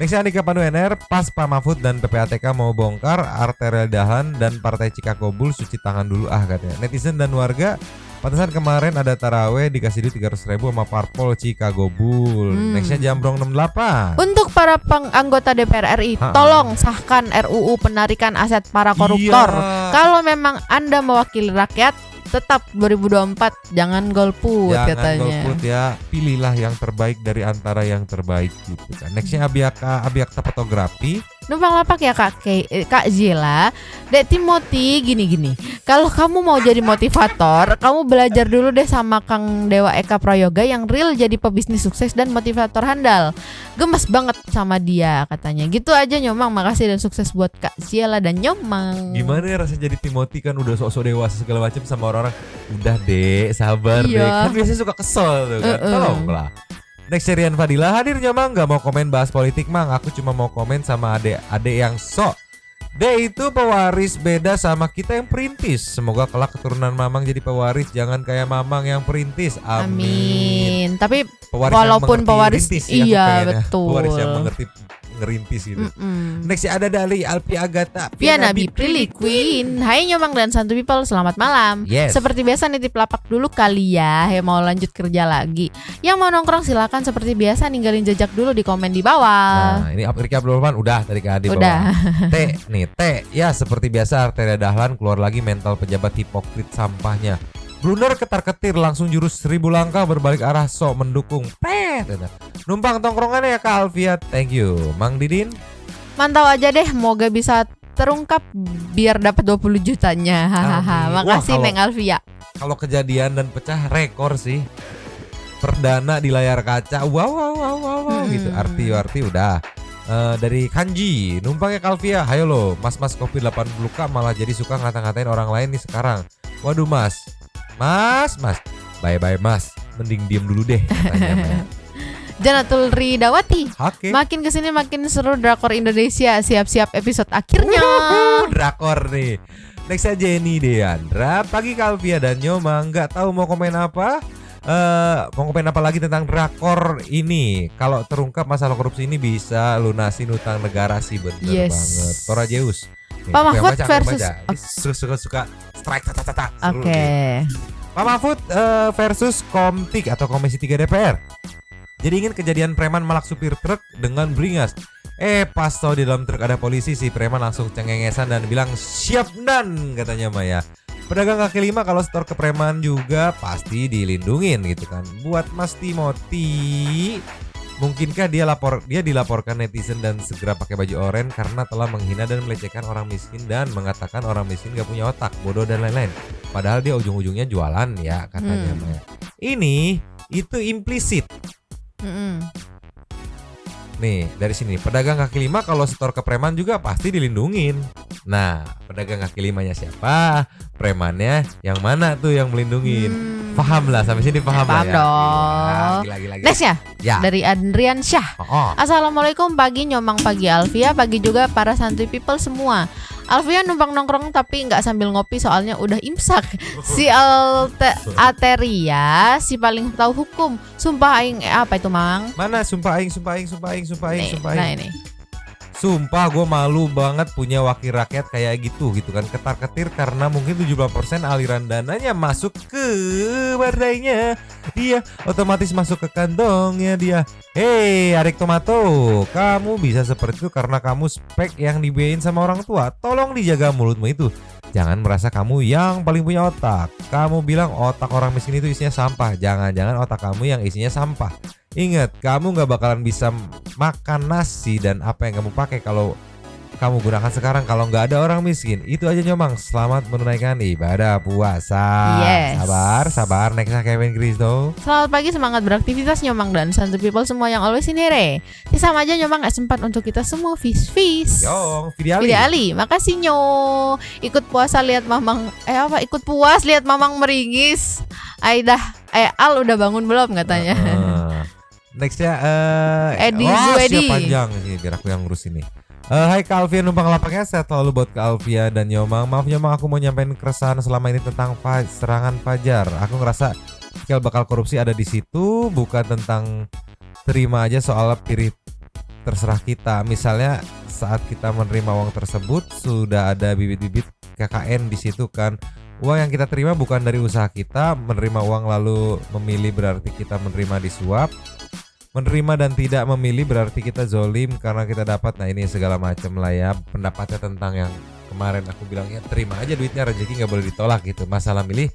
Next Andika Pandu NR, pas Pak Mahfud dan PPATK mau bongkar arterial dahan dan Partai Chicago Bulls cuci tangan dulu katanya. Netizen dan warga, pantesan kemarin ada taraweh dikasih duit 300.000 sama Parpol Chicago Bulls. Nextnya Jambrong 68. Untuk para anggota DPR RI, tolong sahkan RUU penarikan aset para koruptor. Kalau memang Anda mewakili rakyat, tetap 2024 jangan golput katanya. Jangan golput ya, pilihlah yang terbaik dari antara yang terbaik gitu kan. Nextnya Abiakta Fotografi. Numpang lapak ya Kak Zila. Dek Timothy gini. Kalau kamu mau jadi motivator, kamu belajar dulu deh sama Kang Dewa Eka Prayoga yang real jadi pebisnis sukses dan motivator handal. Gemes banget sama dia katanya. Gitu aja Nyomang, makasih dan sukses buat Kak Zila dan Nyomang. Gimana ya rasanya jadi Timothy kan udah sok-sok dewasa segala macam sama orang-orang. Udah deh, sabar deh. Kan biasanya suka kesel tuh kan. Tolonglah. Next Rian Fadila, hadir Nyomang, gak mau komen bahas politik Mang. Aku cuma mau komen sama adek yang sok. D itu pewaris, beda sama kita yang perintis. Semoga kelak keturunan Mamang jadi pewaris, jangan kayak Mamang yang perintis. Amin. Tapi pewaris walaupun pewaris rintis, iya betul. Pewaris yang mengerti ngerintis gitu. Next ada dari Alpi Agatha Pianabi Prilly Queen. Hai Nyomang dan santuy people, selamat malam. Seperti biasa nitip lapak dulu kali ya. Mau lanjut kerja lagi. Yang mau nongkrong silakan seperti biasa ninggalin jejak dulu di komen di bawah. Nah ini Rika Abdulrahman udah tadi kan di bawah. T ya seperti biasa arteria dahlan keluar lagi mental pejabat hipokrit sampahnya. Blunder ketar-ketir langsung jurus 1000 langkah berbalik arah sok mendukung. Numpang tongkrongannya ya Kak Alfiat. Thank you. Mang Didin. Mantau aja deh, moga bisa terungkap biar dapat 20 jutanya. Hahaha. Makasih Neng Alfia. Kalau kejadian dan pecah rekor sih. Perdana di layar kaca. Wow gitu. Arti udah. Dari Kanji, numpangnya Kalvia. Hayo lo, mas kopi 80k malah jadi suka ngata-ngatain orang lain nih sekarang. Waduh mas, bye mas, mending diem dulu deh katanya. Janatul Ridawati. Makin kesini makin seru drakor Indonesia. Siap-siap episode akhirnya. Drakor nih. Next aja ini Deandra. Pagi Kalvia dan Nyomang, nggak tahu mau komen apa. Mau komen apa lagi tentang drakor ini? Kalau terungkap masalah korupsi ini bisa lunasin utang negara sih, bener banget. Tora Zeus. Pak Mahfud versus suka strike. Oke. Pak Mahfud versus Komtik atau Komisi 3 DPR. Jadi ingin kejadian preman malak supir truk dengan beringas. Pas tahu di dalam truk ada polisi, si preman langsung cengengesan dan bilang siap dan katanya Maya. Pedagang kaki lima kalau setor ke preman juga pasti dilindungin gitu kan. Buat Mas Timothy, mungkinkah dia dilaporkan netizen dan segera pakai baju oranye karena telah menghina dan melecehkan orang miskin dan mengatakan orang miskin gak punya otak, bodoh dan lain-lain. Padahal dia ujung-ujungnya jualan ya katanya Maya. Ini itu implisit. Nih dari sini pedagang kaki lima kalau setor ke preman juga pasti dilindungin. Nah pedagang kaki limanya siapa? Premannya yang mana tuh yang melindungin? Paham lah sampai sini paham lah ya. Dong. Gila. Next ya? Dari Adrian Syah. Assalamualaikum pagi Nyomang, pagi Alfia, pagi juga para santuy people semua. Alfia numpang nongkrong tapi nggak sambil ngopi soalnya udah imsak. Si Ateria si paling tahu hukum. Sumpah aing apa itu Mang? Mana sumpah aing. Nah ini. Sumpah gue malu banget punya wakil rakyat kayak gitu kan. Ketar-ketir karena mungkin 70% aliran dananya masuk ke partainya. Dia otomatis masuk ke kantongnya dia. Hei Arik Tomato, kamu bisa seperti itu karena kamu spek yang dibiayain sama orang tua. Tolong dijaga mulutmu itu. Jangan merasa kamu yang paling punya otak. Kamu bilang otak orang miskin itu isinya sampah. Jangan-jangan otak kamu yang isinya sampah. Ingat, kamu gak bakalan bisa makan nasi dan apa yang kamu pakai kalau kamu gunakan sekarang kalau nggak ada orang miskin. Itu aja Nyomang. Selamat menunaikan ibadah puasa. Yes. Sabar. Nextnya Kevin Kristo. Selamat pagi, semangat beraktivitas Nyomang dan santuy people semua yang always in here. Sama aja Nyomang gak sempat untuk kita semua fish. Yong, Video Ali. Makasih Nyo. Ikut puasa lihat Mamang ikut puas lihat Mamang meringis. Al udah bangun belum katanya. Nextnya Edi Zuedi. Panjang sih biar aku yang ngurus ini. Hai Kak Alfian, numpang lapaknya sehat selalu buat Kak Alfian dan Nyomang. Maaf Nyomang, aku mau nyampein keresahan selama ini tentang serangan Fajar. Aku ngerasa Iqbal bakal korupsi ada di situ, bukan tentang terima aja soal pilih terserah kita. Misalnya saat kita menerima uang tersebut sudah ada bibit-bibit KKN di situ kan. Uang yang kita terima bukan dari usaha kita. Menerima uang lalu memilih berarti kita menerima disuap. Menerima dan tidak memilih berarti kita zolim karena kita dapat. Nah ini segala macam lah ya pendapatnya tentang yang kemarin aku bilang ya terima aja duitnya, rezeki nggak boleh ditolak gitu. Masalah milih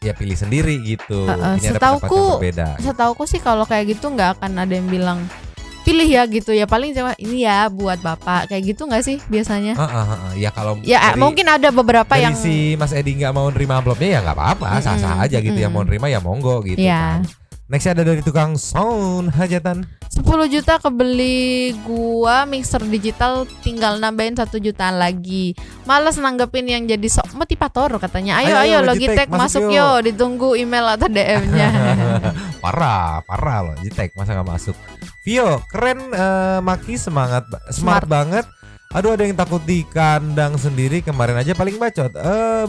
ya pilih sendiri gitu. Ini ada pendapat yang berbeda. Setauku sih kalau kayak gitu nggak akan ada yang bilang pilih ya gitu ya, paling cuma ini ya buat bapak kayak gitu nggak sih biasanya? Ya kalau ya mungkin ada beberapa dari yang si Mas Edi nggak mau nerima amplopnya ya nggak apa-apa, sah-sah aja gitu. Yang mau nerima ya monggo gitu kan. Next ada dari tukang sound hajatan. 10 juta kebeli gua mixer digital, tinggal nambahin 1 jutaan lagi. Males nanggepin yang jadi sok motivator katanya. Ayo Logitech masuk yo, ditunggu email atau DM-nya. parah Logitech masa nggak masuk. Vio keren, Maki smart banget. Aduh ada yang takut di kandang sendiri, kemarin aja paling bacot.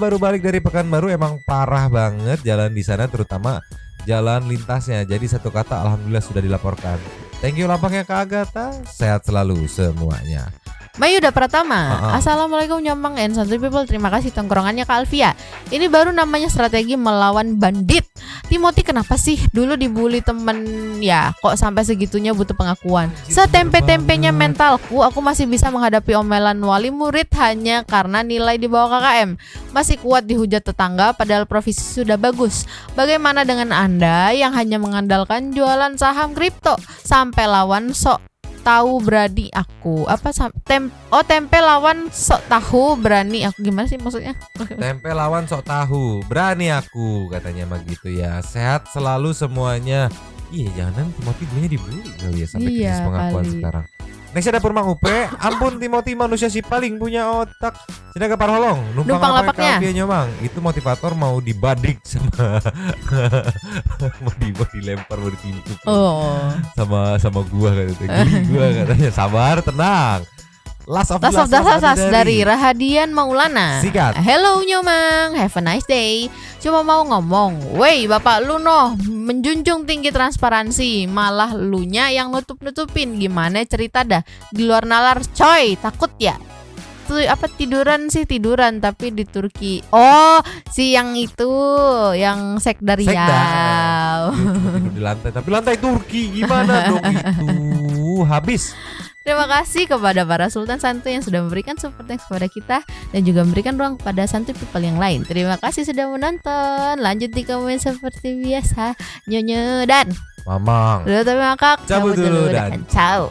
Baru balik dari Pekanbaru emang parah banget jalan di sana, terutama jalan lintasnya. Jadi satu kata alhamdulillah sudah dilaporkan. Thank you lapaknya Kak Agatha. Sehat selalu semuanya. Mayuda Pratama. Assalamualaikum Nyomang and santuy people. Terima kasih tongkrongannya Kak Alfia. Ini baru namanya strategi melawan bandit. Timothy kenapa sih dulu dibully temen ya, kok sampai segitunya butuh pengakuan. Setempe-tempenya mentalku, aku masih bisa menghadapi omelan wali murid hanya karena nilai di bawah KKM. Masih kuat dihujat tetangga padahal profesi sudah bagus. Bagaimana dengan Anda yang hanya mengandalkan jualan saham kripto sampai lawan sok tahu berani aku tempe lawan sok tahu berani aku, gimana sih maksudnya? Tempe lawan sok tahu berani aku katanya mah gitu ya. Sehat selalu semuanya. Iya jangan Timothy dulunya dibully kali ya sampai krisis pengakuan kali. Sekarang next ada Purmang Upe. Ampun Timothy manusia si paling punya otak. Sini ke Parholong numpang lapaknya Nyomang. Itu motivator mau dibadik sama mau dilempar mau ditimpuk sama gua katanya. Geli gua katanya. Sabar tenang. Last of dari Rahadian Maulana. Sikat. Hello Nyomang, have a nice day. Cuma mau ngomong, wey bapak lu menjunjung tinggi transparansi, malah lunya yang nutup-nutupin. Gimana cerita dah? Di luar nalar coy, takut ya? tiduran tapi di Turki. Oh, si yang itu, yang Sekda Riau. Tidur di lantai, tapi lantai Turki gimana dong itu? Habis. Terima kasih kepada para Sultan Santuy yang sudah memberikan support kepada kita dan juga memberikan ruang kepada Santuy people yang lain. Terima kasih sudah menonton. Lanjut di komen seperti biasa. Nyonya dan Mamang. Dulu tapi Makak. Cabut dulu dan ciao.